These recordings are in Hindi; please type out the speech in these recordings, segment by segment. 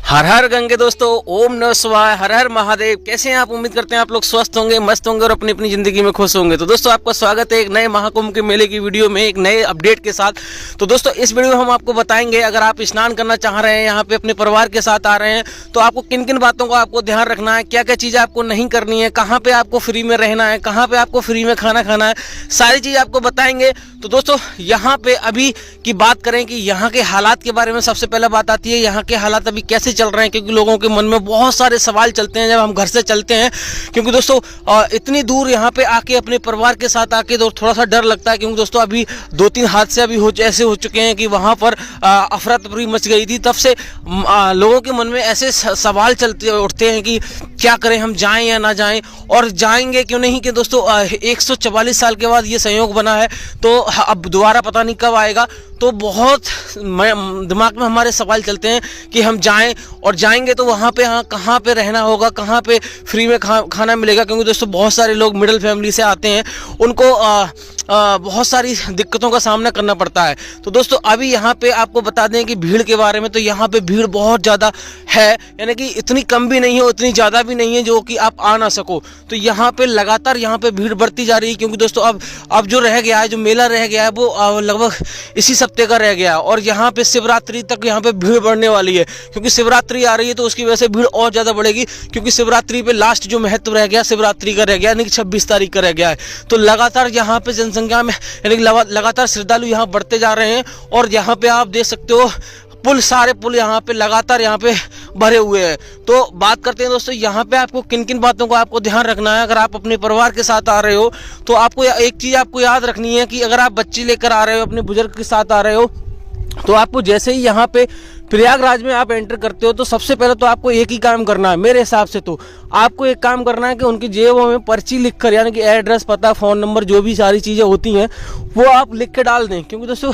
हर हर गंगे दोस्तों, ओम नमः शिवाय, हर हर महादेव। कैसे हैं आप? उम्मीद करते हैं आप लोग स्वस्थ होंगे, मस्त होंगे और अपनी अपनी जिंदगी में खुश होंगे। तो दोस्तों आपका स्वागत है एक नए महाकुंभ के मेले की वीडियो में, एक नए अपडेट के साथ। तो दोस्तों इस वीडियो में हम आपको बताएंगे, अगर आप स्नान करना चाह रहे हैं, यहाँ पे अपने परिवार के साथ आ रहे हैं, तो आपको किन किन बातों का आपको ध्यान रखना है, क्या क्या चीज़ें आपको नहीं करनी है, कहाँ पे आपको फ्री में रहना है, कहाँ पे आपको फ्री में खाना खाना है, सारी चीज़ आपको बताएंगे। तो दोस्तों यहाँ पे अभी की बात करें कि यहाँ के हालात के बारे में सबसे पहले बात आती है, यहाँ के हालात अभी कैसे चल रहे हैं, क्योंकि लोगों के मन में बहुत सारे सवाल चलते हैं जब हम घर से चलते हैं। क्योंकि दोस्तों इतनी दूर यहाँ पे आके अपने परिवार के साथ आके थोड़ा सा डर लगता है, क्योंकि दोस्तों अभी 2-3 हादसे अभी ऐसे हो चुके हैं कि वहाँ पर अफरा तफरी मच गई थी। तब से लोगों के मन में ऐसे सवाल चलते उठते हैं कि क्या करें, हम जाएं या ना जाएं, और जाएंगे क्यों नहीं। कि दोस्तों 144 साल के बाद ये संयोग बना है, तो अब दोबारा पता नहीं कब आएगा। तो बहुत दिमाग में हमारे सवाल चलते हैं कि हम जाएं, और जाएंगे तो वहाँ पे कहाँ पे रहना होगा, कहाँ पे फ्री में खाना मिलेगा। क्योंकि दोस्तों बहुत सारे लोग मिडिल फैमिली से आते हैं, उनको बहुत सारी दिक्कतों का सामना करना पड़ता है। तो दोस्तों अभी यहाँ पे आपको बता दें कि भीड़ के बारे में, तो यहाँ पे भीड़ बहुत ज़्यादा है, यानी कि इतनी कम भी नहीं है, उतनी ज़्यादा भी नहीं है जो कि आप आ ना सको। तो यहाँ पे लगातार यहाँ पे भीड़ बढ़ती जा रही है, क्योंकि दोस्तों अब जो रह गया है, जो मेला रह गया है, वो लगभग इसी हफ्ते का रह गया है। और यहाँ पे शिवरात्रि तक यहाँ पे भीड़ बढ़ने वाली है, क्योंकि शिवरात्रि आ रही है, तो उसकी वजह से भीड़ और ज़्यादा बढ़ेगी। क्योंकि शिवरात्रि पे लास्ट जो महत्व रह गया शिवरात्रि का रह गया, यानी कि 26 तारीख का रह गया है। तो लगातार यहाँ पे जनसंख्या में यानी लगातार श्रद्धालु यहाँ बढ़ते जा रहे हैं। और यहाँ पे आप देख सकते हो सारे पुल यहाँ पे लगातार यहाँ पे भरे हुए हैं। तो बात करते हैं दोस्तों यहाँ पे आपको किन किन बातों को आपको ध्यान रखना है। अगर आप अपने परिवार के साथ आ रहे हो, तो आपको एक चीज़ आपको याद रखनी है कि अगर आप बच्ची लेकर आ रहे हो, अपने बुजुर्ग के साथ आ रहे हो, तो आपको जैसे ही यहाँ पे प्रयागराज में आप एंटर करते हो, तो सबसे पहले तो आपको एक ही काम करना है मेरे हिसाब से। तो आपको एक काम करना है कि उनकी जेबों में पर्ची लिखकर, यानी कि एड्रेस, पता, फ़ोन नंबर, जो भी सारी चीज़ें होती हैं वो आप लिख के डाल दें। क्योंकि दोस्तों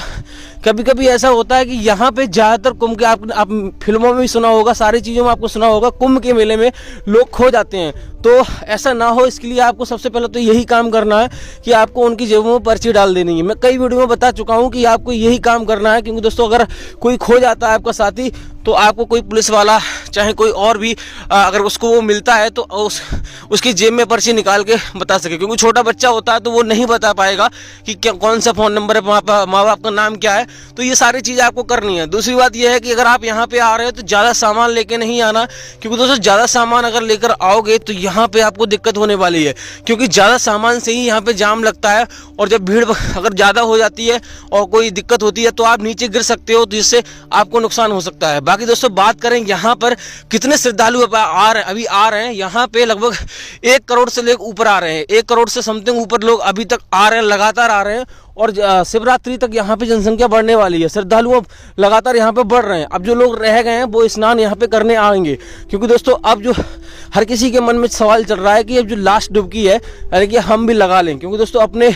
कभी कभी ऐसा होता है कि यहाँ पे ज़्यादातर कुंभ के आप फिल्मों में भी सुना होगा, सारी चीज़ों में आपको सुना होगा, कुंभ के मेले में लोग खो जाते हैं। तो ऐसा ना हो, इसके लिए आपको सबसे पहले तो यही काम करना है कि आपको उनकी जेबों में पर्ची डाल देनी है। मैं कई वीडियो में बता चुका हूँ कि आपको यही काम करना है। क्योंकि दोस्तों अगर कोई खो जाता है आपका साथी, तो आपको कोई पुलिस वाला, चाहे कोई और भी, अगर उसको वो मिलता है, तो उसकी जेब में पर्ची निकाल के बता सके। क्योंकि छोटा बच्चा होता है तो वो नहीं बता पाएगा कि क्या कौन सा फ़ोन नंबर है, माँ बाप का नाम क्या है। तो ये सारी चीज़ें आपको करनी है। दूसरी बात यह है कि अगर आप यहाँ पे आ रहे हो, तो ज़्यादा सामान लेके नहीं आना। क्योंकि दोस्तों ज़्यादा सामान अगर लेकर आओगे तो यहाँ पे आपको दिक्कत होने वाली है। क्योंकि ज़्यादा सामान से ही यहाँ पे जाम लगता है, और जब भीड़ अगर ज़्यादा हो जाती है और कोई दिक्कत होती है, तो आप नीचे गिर सकते हो, तो जिससे आपको नुकसान हो सकता है। बाकी दोस्तों बात करें यहाँ पर कितने श्रद्धालु अभी आ रहे हैं, यहाँ पे लगभग 1 करोड़ से लेकर ऊपर आ रहे हैं। 1 करोड़ से समथिंग ऊपर लोग अभी तक आ रहे हैं, लगातार आ रहे हैं। और शिवरात्रि तक यहाँ पे जनसंख्या बढ़ने वाली है, श्रद्धालु अब लगातार यहाँ पे बढ़ रहे हैं। अब जो लोग रह गए हैं वो स्नान यहाँ पे करने आएंगे। क्योंकि दोस्तों अब जो हर किसी के मन में सवाल चल रहा है कि अब जो लास्ट डुबकी है, यानी कि हम भी लगा लें। क्योंकि दोस्तों अपने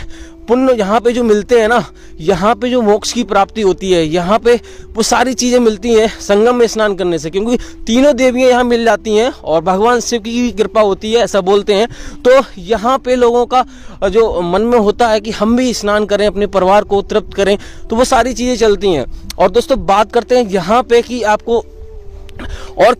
पुण्य यहाँ पे जो मिलते हैं ना, यहाँ पे जो मोक्ष की प्राप्ति होती है, यहाँ पे वो सारी चीज़ें मिलती हैं संगम में स्नान करने से। क्योंकि तीनों देवियाँ यहाँ मिल जाती हैं और भगवान शिव की भी कृपा होती है, ऐसा बोलते हैं। तो यहाँ पे लोगों का जो मन में होता है कि हम भी स्नान करें, अपने परिवार को तृप्त करें, तो वो सारी चीज़ें चलती हैं। और दोस्तों बात करते हैं यहाँ पे कि आपको और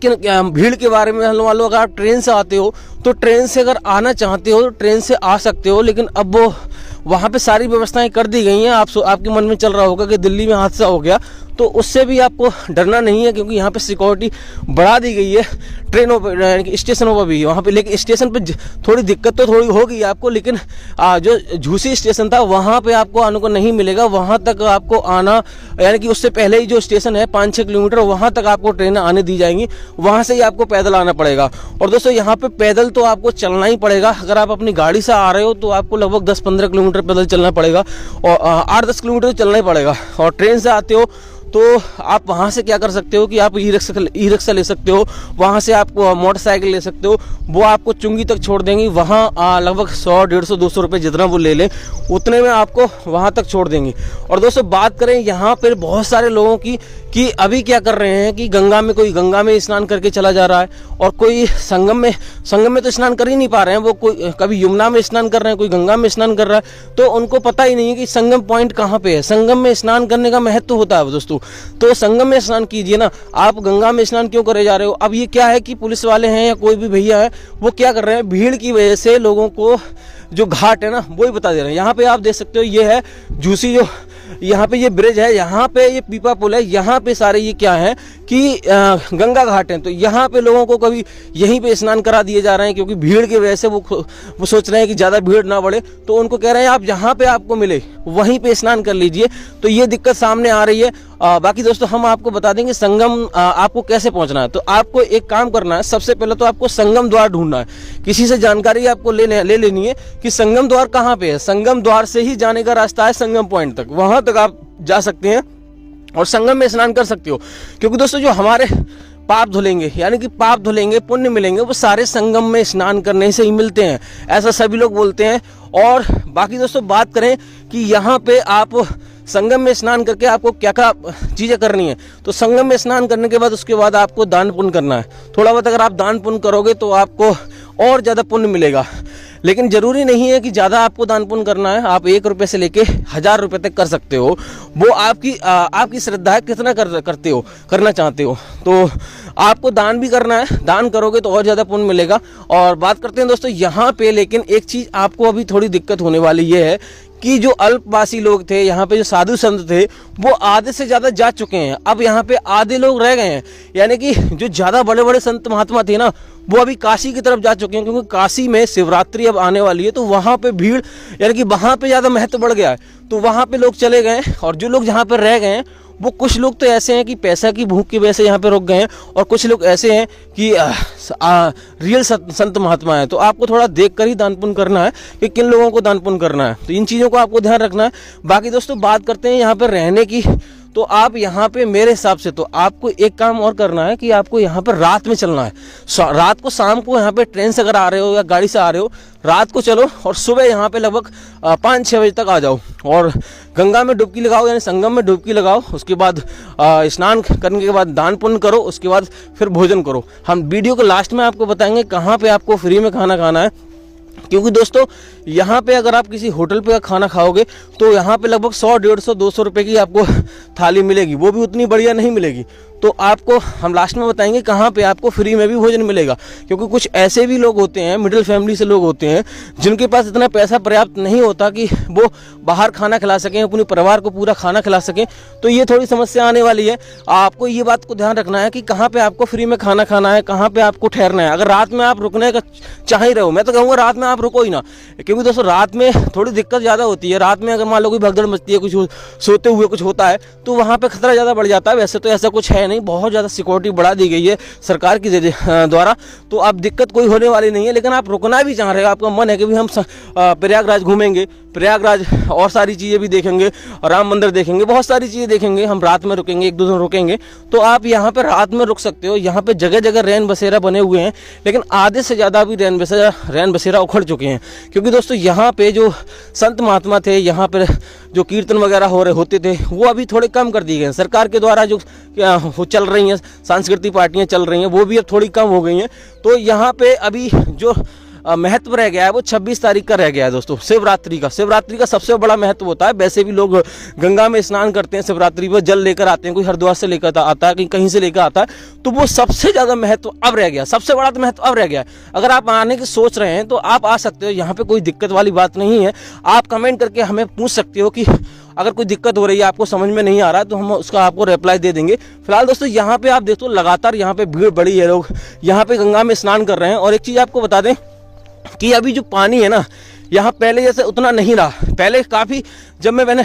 भीड़ के बारे में। मान लो अगर आप ट्रेन से आते हो, तो ट्रेन से अगर आना चाहते हो तो ट्रेन से आ सकते हो, लेकिन अब वो वहाँ पे सारी व्यवस्थाएं कर दी गई हैं। आपके मन में चल रहा होगा कि दिल्ली में हादसा हो गया, तो उससे भी आपको डरना नहीं है। क्योंकि यहाँ पे सिक्योरिटी बढ़ा दी गई है ट्रेनों पर, यानी कि स्टेशनों पर भी वहाँ पे। लेकिन स्टेशन पे थोड़ी दिक्कत तो थोड़ी होगी आपको, लेकिन जो झूसी स्टेशन था वहाँ पे आपको आने को नहीं मिलेगा। वहाँ तक आपको आना, यानी कि उससे पहले ही जो स्टेशन है 5-6 किलोमीटर, वहाँ तक आपको ट्रेनें आने दी जाएंगी। वहाँ से ही आपको पैदल आना पड़ेगा। और दोस्तों यहाँ पे पैदल तो आपको चलना ही पड़ेगा। अगर आप अपनी गाड़ी से आ रहे हो, तो आपको लगभग 10-15 किलोमीटर पैदल चलना पड़ेगा, और 8-10 किलोमीटर चलना ही पड़ेगा। और ट्रेन से आते हो तो आप वहाँ से क्या कर सकते हो कि आप ई रिक्शा ले सकते हो, वहाँ से आप मोटरसाइकिल ले सकते हो, वो आपको चुंगी तक छोड़ देंगी। वहाँ लगभग 100, 150, 200 रुपये जितना वो ले लें, उतने में आपको वहाँ तक छोड़ देंगी। और दोस्तों बात करें यहाँ पर बहुत सारे लोगों की कि अभी क्या कर रहे हैं कि कोई गंगा में स्नान करके चला जा रहा है, और कोई संगम में तो स्नान कर ही नहीं पा रहे हैं। वो कोई कभी यमुना में स्नान कर रहे हैं, कोई गंगा में स्नान कर रहा है। तो उनको पता ही नहीं है कि संगम पॉइंट कहाँ पे है। संगम में स्नान करने का महत्व होता है दोस्तों। हो तो संगम में स्नान कीजिए ना, आप गंगा में स्नान क्यों करे जा रहे हो। अब ये क्या है कि पुलिस वाले हैं या कोई भी भैया है वो क्या कर रहे हैं, भीड़ की वजह से लोगों को जो घाट है ना वो ही बता दे रहे हैं। यहाँ पे आप देख सकते हो ये है झूसी, जो यहाँ पे ये ब्रिज है, यहाँ पे ये पीपा पुल है, यहाँ पे सारे ये क्या है कि गंगा घाट हैं। तो यहाँ पे लोगों को कभी यहीं पे स्नान करा दिए जा रहे हैं क्योंकि भीड़ की वजह से वो सोच रहे हैं कि ज़्यादा भीड़ ना बढ़े, तो उनको कह रहे हैं आप जहाँ पे आपको मिले वहीं पे स्नान कर लीजिए। तो ये दिक्कत सामने आ रही है। बाकी दोस्तों हम आपको बता देंगे संगम आपको कैसे पहुंचना है। तो आपको एक काम करना है, सबसे पहले तो आपको संगम द्वार ढूंढना है, किसी से जानकारी आपको ले लेनी है कि संगम द्वार कहाँ पे है। संगम द्वार से ही जाने का रास्ता है संगम पॉइंट तक, वहां तक आप जा सकते हैं और संगम में स्नान कर सकते हो। क्योंकि दोस्तों जो हमारे पाप धुलेंगे, यानी कि पाप धुलेंगे, पुण्य मिलेंगे, वो सारे संगम में स्नान करने से ही मिलते हैं, ऐसा सभी लोग बोलते हैं। और बाकी दोस्तों बात करें कि यहाँ पे आप संगम में स्नान करके आपको क्या क्या चीज़ें करनी है, तो संगम में स्नान करने के बाद उसके बाद आपको दान पुण्य करना है। थोड़ा बहुत अगर आप दान पुण्य करोगे तो आपको और ज़्यादा पुण्य मिलेगा, लेकिन ज़रूरी नहीं है कि ज़्यादा आपको दान पुण्य करना है। आप 1 रुपये से लेके 1000 रुपये तक कर सकते हो, वो आपकी श्रद्धा है कितना करते हो, करना चाहते हो। तो आपको दान भी करना है, दान करोगे तो और ज़्यादा पुण्य मिलेगा। और बात करते हैं दोस्तों यहाँ पे, लेकिन एक चीज़ आपको अभी थोड़ी दिक्कत होने वाली ये है कि जो अल्पवासी लोग थे यहाँ पे, जो साधु संत थे, वो आधे से ज़्यादा जा चुके हैं। अब यहाँ पे आधे लोग रह गए हैं, यानी कि जो ज़्यादा बड़े बड़े संत महात्मा थे ना वो अभी काशी की तरफ जा चुके हैं, क्योंकि काशी में शिवरात्रि अब आने वाली है। तो वहाँ पे भीड़, यानी कि वहाँ पे ज़्यादा महत्व बढ़ गया है, तो वहाँ पे लोग चले गए। और जो लोग यहाँ पर रह गए हैं वो कुछ लोग तो ऐसे हैं कि पैसा की भूख की वजह से यहाँ पे रुक गए हैं, और कुछ लोग ऐसे हैं कि रियल संत महात्मा है। तो आपको थोड़ा देख कर ही दान पुण्य करना है कि किन लोगों को दान पुण्य करना है, तो इन चीज़ों को आपको ध्यान रखना है। बाकी दोस्तों बात करते हैं यहाँ पर रहने की, तो आप यहाँ पे मेरे हिसाब से तो आपको एक काम और करना है कि आपको यहाँ पर रात में चलना है। रात को, शाम को यहाँ पे ट्रेन से अगर आ रहे हो या गाड़ी से आ रहे हो, रात को चलो और सुबह यहाँ पे लगभग 5-6 बजे तक आ जाओ और गंगा में डुबकी लगाओ, यानी संगम में डुबकी लगाओ। उसके बाद स्नान करने के बाद दान पुण्य करो, उसके बाद फिर भोजन करो। हम वीडियो के लास्ट में आपको बताएंगे कहाँ पे आपको फ्री में खाना खाना है, क्योंकि दोस्तों यहाँ पे अगर आप किसी होटल पे खाना खाओगे तो यहाँ पे लगभग 100, 150, 200 रुपये की आपको थाली मिलेगी, वो भी उतनी बढ़िया नहीं मिलेगी। तो आपको हम लास्ट में बताएंगे कहाँ पे आपको फ्री में भी भोजन मिलेगा, क्योंकि कुछ ऐसे भी लोग होते हैं, मिडिल फैमिली से लोग होते हैं, जिनके पास इतना पैसा पर्याप्त नहीं होता कि वो बाहर खाना खिला सकें, अपने परिवार को पूरा खाना खिला सकें। तो ये थोड़ी समस्या आने वाली है। आपको ये बात को ध्यान रखना है कि कहाँ पे आपको फ्री में खाना खाना है, कहाँ पे आपको ठहरना है। अगर रात में आप रुकने का चाह ही रहे हो, मैं तो कहूँगा रात में आप रुको ही ना, क्योंकि दोस्तों रात में थोड़ी दिक्कत ज़्यादा होती है। रात में अगर मान लो कोई भगदड़ मचती है, कुछ सोते हुए कुछ होता है, तो वहाँ पे खतरा ज़्यादा बढ़ जाता है। वैसे तो ऐसा कुछ है नहीं, बहुत ज़्यादा सिक्योरिटी बढ़ा दी गई है सरकार की द्वारा, तो अब दिक्कत कोई होने वाली नहीं है। लेकिन आप रुकना भी चाह रहे हो, आपका मन है कि भी हम प्रयागराज घूमेंगे, प्रयागराज और सारी चीज़ें भी देखेंगे, राम मंदिर देखेंगे, बहुत सारी चीज़ें देखेंगे, हम रात में रुकेंगे, 1-2 दिन रुकेंगे, तो आप यहाँ पर रात में रुक सकते हो। यहाँ पे जगह जगह रैन बसेरा बने हुए हैं, लेकिन आधे से ज़्यादा अभी रैन बसेरा उखड़ चुके हैं, क्योंकि दोस्तों यहाँ पे जो संत महात्मा थे, यहाँ पर जो कीर्तन वगैरह होते थे, वो अभी थोड़े कम कर दिए गए हैं। सरकार के द्वारा जो चल रही हैं सांस्कृतिक पार्टियां चल रही हैं, वो भी अब थोड़ी कम हो गई हैं। तो यहाँ पे अभी जो महत्व रह गया है वो 26 तारीख का रह गया है दोस्तों, शिवरात्रि का सबसे बड़ा महत्व होता है। वैसे भी लोग गंगा में स्नान करते हैं, शिवरात्रि पर जल लेकर आते हैं, कोई हरिद्वार से लेकर आता है, कहीं से लेकर आता है, तो वो सबसे ज़्यादा महत्व अब रह गया, सबसे बड़ा तो महत्व अब रह गया है। अगर आप आने की सोच रहे हैं तो आप आ सकते हो, यहाँ पे कोई दिक्कत वाली बात नहीं है। आप कमेंट करके हमें पूछ सकते हो कि अगर कोई दिक्कत हो रही है, आपको समझ में नहीं आ रहा है, तो हम उसका आपको रिप्लाई दे देंगे। फिलहाल दोस्तों यहाँ पे आप देखो लगातार यहाँ पे भीड़ बढ़ी है, लोग यहाँ पे गंगा में स्नान कर रहे हैं। और एक चीज़ आपको बता दें कि अभी जो पानी है ना, यहाँ पहले जैसे उतना नहीं रहा। पहले काफ़ी, जब मैंने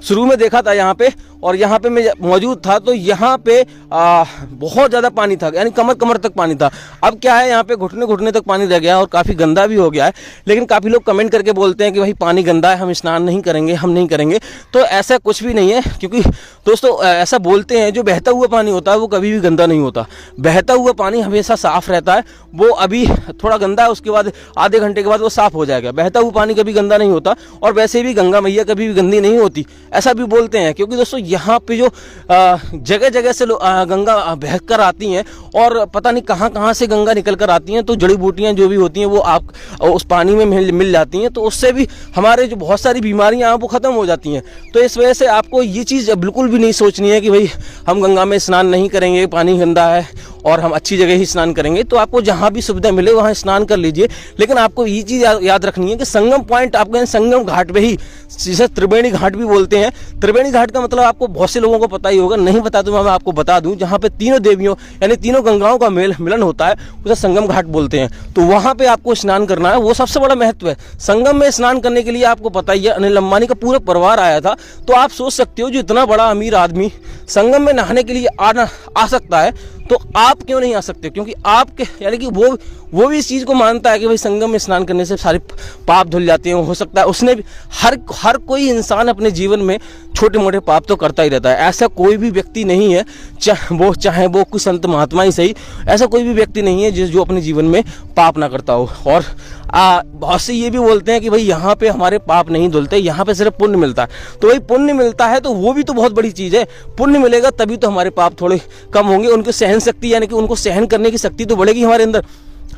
शुरू में देखा था यहाँ पे, और यहाँ पे मैं मौजूद था, तो यहाँ पे बहुत ज़्यादा पानी था, यानी कमर कमर तक पानी था। अब क्या है, यहाँ पे घुटने घुटने तक पानी रह गया है और काफ़ी गंदा भी हो गया है। लेकिन काफ़ी लोग कमेंट करके बोलते हैं कि भाई पानी गंदा है, हम स्नान नहीं करेंगे, हम नहीं करेंगे। तो ऐसा कुछ भी नहीं है, क्योंकि दोस्तों ऐसा बोलते हैं जो बहता हुआ पानी होता है वो कभी भी गंदा नहीं होता। बहता हुआ पानी हमेशा साफ़ रहता है, वो अभी थोड़ा गंदा है, उसके बाद आधे घंटे के बाद वो साफ़ हो जाएगा। बहता हुआ पानी कभी गंदा नहीं होता, और वैसे भी गंगा मैया कभी भी गंदी नहीं होती, ऐसा भी बोलते हैं। क्योंकि दोस्तों यहाँ पे जो जगह जगह से गंगा बह कर आती हैं, और पता नहीं कहाँ कहाँ से गंगा निकल कर आती हैं, तो जड़ी बूटियाँ जो भी होती हैं वो आप उस पानी में मिल जाती हैं, तो उससे भी हमारे जो बहुत सारी बीमारियाँ वो ख़त्म हो जाती हैं। तो इस वजह से आपको ये चीज़ बिल्कुल भी नहीं सोचनी है कि भाई हम गंगा में स्नान नहीं करेंगे, पानी गंदा है, और हम अच्छी जगह ही स्नान करेंगे। तो आपको जहाँ भी सुविधा मिले वहाँ स्नान कर लीजिए, लेकिन आपको ये चीज़ याद रखनी है कि संगम पॉइंट आपको संगम घाट पे ही, जिसे त्रिवेणी घाट भी बोलते हैं। त्रिवेणी घाट का मतलब आपको बहुत से लोगों को पता ही होगा, नहीं बता तो मैं आपको बता दूं, जहाँ पे तीनों देवियों यानी तीनों गंगाओं का मिलन होता है, उसे संगम घाट बोलते हैं। तो वहाँ पे आपको स्नान करना है, वो सबसे बड़ा महत्व है। संगम में स्नान करने के लिए आपको पता ही है, अनिल अंबानी का पूरा परिवार आया था। तो आप सोच सकते हो जो इतना बड़ा अमीर आदमी संगम में नहाने के लिए आ सकता है, तो आप क्यों नहीं आ सकते? क्योंकि आपके यानी कि वो भी इस चीज़ को मानता है कि भाई संगम में स्नान करने से सारे पाप धुल जाते हैं। हो सकता है उसने भी, हर कोई इंसान अपने जीवन में छोटे मोटे पाप तो करता ही रहता है। ऐसा कोई भी व्यक्ति नहीं है, चाहे वो कोई संत महात्मा ही सही, ऐसा कोई भी व्यक्ति नहीं है जो अपने जीवन में पाप ना करता हो। और बहुत से ये भी बोलते हैं कि भाई यहाँ पे हमारे पाप नहीं धुलते, यहाँ पे सिर्फ पुण्य मिलता है। तो भाई पुण्य मिलता है तो वो भी तो बहुत बड़ी चीज़ है। पुण्य मिलेगा तभी तो हमारे पाप थोड़े कम होंगे, उनकी सहन शक्ति यानी कि उनको सहन करने की शक्ति तो बढ़ेगी हमारे अंदर।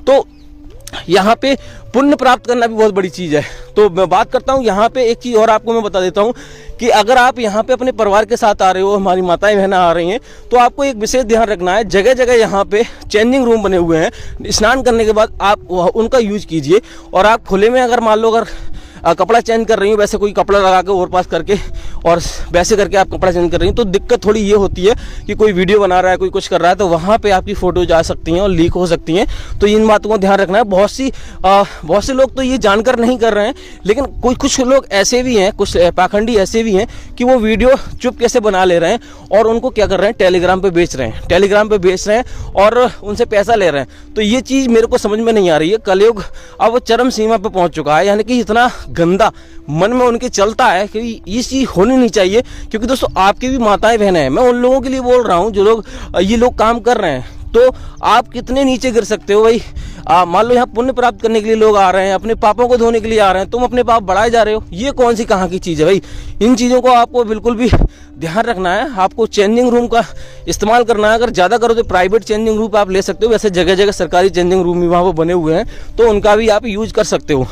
तो यहाँ पे पुण्य प्राप्त करना भी बहुत बड़ी चीज़ है। तो मैं बात करता हूँ यहाँ पे एक चीज़ और आपको मैं बता देता हूँ कि अगर आप यहाँ पे अपने परिवार के साथ आ रहे हो, हमारी माताएं बहनें आ रही हैं, तो आपको एक विशेष ध्यान रखना है। जगह जगह यहाँ पे चेंजिंग रूम बने हुए हैं, स्नान करने के बाद आप उनका यूज कीजिए। और आप खुले में अगर मान लो कपड़ा चेंज कर रही हो, वैसे कोई कपड़ा लगा के ओवर पास करके और वैसे करके आप कपड़ा चेंज कर रही हो, तो दिक्कत थोड़ी ये होती है कि कोई वीडियो बना रहा है, कोई कुछ कर रहा है, तो वहाँ पे आपकी फ़ोटो जा सकती हैं और लीक हो सकती हैं। तो इन बातों को ध्यान रखना है। बहुत से लोग तो ये जानकर नहीं कर रहे हैं, लेकिन कुछ लोग ऐसे भी हैं, कुछ पाखंडी ऐसे भी हैं कि वो वीडियो चुप कैसे बना ले रहे हैं और उनको क्या कर रहे हैं, टेलीग्राम पे बेच रहे हैं और उनसे पैसा ले रहे हैं। तो ये चीज़ मेरे को समझ में नहीं आ रही है। कलयुग अब चरम सीमा पे पहुंच चुका है, यानी कि इतना गंदा मन में उनके चलता है कि ये चीज़ होनी नहीं चाहिए। क्योंकि दोस्तों आपकी भी माताएं बहनें हैं, मैं उन लोगों के लिए बोल रहा हूँ जो ये लोग काम कर रहे हैं। तो आप कितने नीचे गिर सकते हो भाई। मान लो यहाँ पुण्य प्राप्त करने के लिए लोग आ रहे हैं, अपने पापों को धोने के लिए आ रहे हैं, तुम अपने पाप बढ़ाए जा रहे हो। ये कौन सी कहाँ की चीज़ है भाई। इन चीज़ों को आपको बिल्कुल भी ध्यान रखना है। आपको चेंजिंग रूम का इस्तेमाल करना है। अगर ज़्यादा करो तो प्राइवेट चेंजिंग रूम आप ले सकते हो, वैसे जगह जगह सरकारी चेंजिंग रूम भी वहाँ पर बने हुए हैं, तो उनका भी आप यूज कर सकते हो।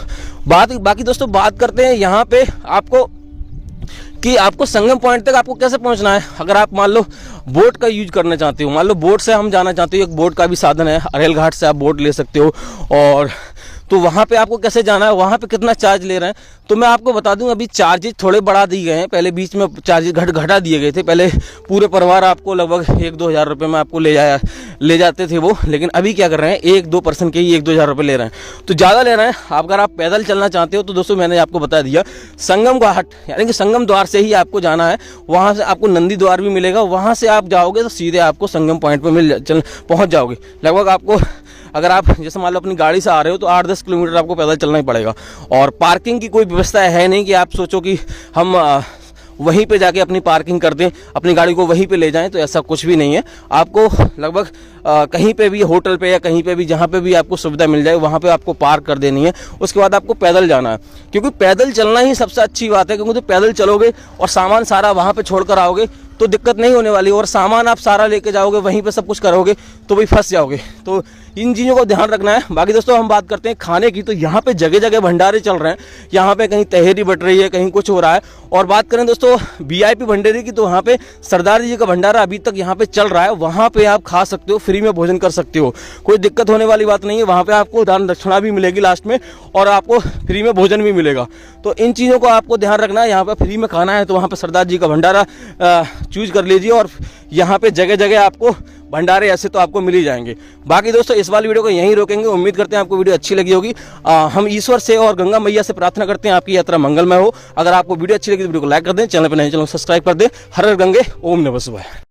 बाकी दोस्तों बात करते हैं यहाँ पे आपको संगम पॉइंट तक आपको कैसे पहुंचना है। अगर आप मान लो बोट का यूज करना चाहते हो, मान लो बोट से हम जाना चाहते हो, एक बोट का भी साधन है, अरेल घाट से आप बोट ले सकते हो। और तो वहाँ पे आपको कैसे जाना है, वहाँ पे कितना चार्ज ले रहे हैं, तो मैं आपको बता दूं अभी चार्जेस थोड़े बढ़ा दिए गए हैं। पहले बीच में चार्जेस घटा दिए गए थे। पहले पूरे परिवार आपको लगभग 1-2 हज़ार रुपये में आपको ले जाते थे वो, लेकिन अभी क्या कर रहे हैं 1-2 पर्सन के ही 1-2 हज़ार रुपये ले रहे हैं, तो ज़्यादा ले रहे हैं। अगर आप पैदल चलना चाहते हो तो दोस्तों मैंने आपको बता दिया संगम घाट यानी कि संगम द्वार से ही आपको जाना है। वहाँ से आपको नंदी द्वार भी मिलेगा, वहाँ से आप जाओगे तो सीधे आपको संगम पॉइंट पर पहुँच जाओगे। लगभग आपको अगर आप जैसे मान लो अपनी गाड़ी से आ रहे हो तो 8-10 किलोमीटर आपको पैदल चलना ही पड़ेगा। और पार्किंग की कोई व्यवस्था है नहीं कि आप सोचो कि हम वहीं पे जाके अपनी पार्किंग कर दें, अपनी गाड़ी को वहीं पे ले जाएं, तो ऐसा कुछ भी नहीं है। आपको लगभग कहीं पे भी होटल पे या कहीं पे भी जहाँ पे भी आपको सुविधा मिल जाए वहाँ पे आपको पार्क कर देनी है। उसके बाद आपको पैदल जाना है, क्योंकि पैदल चलना ही सबसे अच्छी बात है। क्योंकि तो पैदल चलोगे और सामान सारा वहाँ पे छोड़ कर आओगे तो दिक्कत नहीं होने वाली, और सामान आप सारा लेके जाओगे वहीं पे सब कुछ करोगे तो भाई फंस जाओगे। तो इन चीज़ों को ध्यान रखना है। बाकी दोस्तों हम बात करते हैं खाने की, तो यहाँ पे जगह जगह भंडारे चल रहे हैं। यहाँ पे कहीं तहेरी बट रही है, कहीं कुछ हो रहा है। और बात करें दोस्तों VIP भंडारे की, तो वहाँ पे सरदार जी का भंडारा अभी तक यहाँ पे चल रहा है। वहाँ पे आप खा सकते हो, फ्री में भोजन कर सकते हो, कोई दिक्कत होने वाली बात नहीं है। वहाँ पे आपको दान दक्षिणा भी मिलेगी लास्ट में, और आपको फ्री में भोजन भी मिलेगा। तो इन चीज़ों को आपको ध्यान रखना है। यहाँ पे फ्री में खाना है तो वहाँ पे सरदार जी का भंडारा चूज कर लीजिए, और यहाँ पे जगह जगह आपको भंडारे ऐसे तो आपको मिल ही जाएंगे। बाकी दोस्तों इस वाली वीडियो को यहीं रोकेंगे। उम्मीद करते हैं आपको वीडियो अच्छी लगी होगी। हम ईश्वर से और गंगा मैया से प्रार्थना करते हैं आपकी यात्रा मंगलमय हो। अगर आपको वीडियो अच्छी लगी तो वीडियो को लाइक कर दें, चैनल पर नए चैनल को सब्सक्राइब कर दें। हर हर गंगे, ओम नमः शिवाय।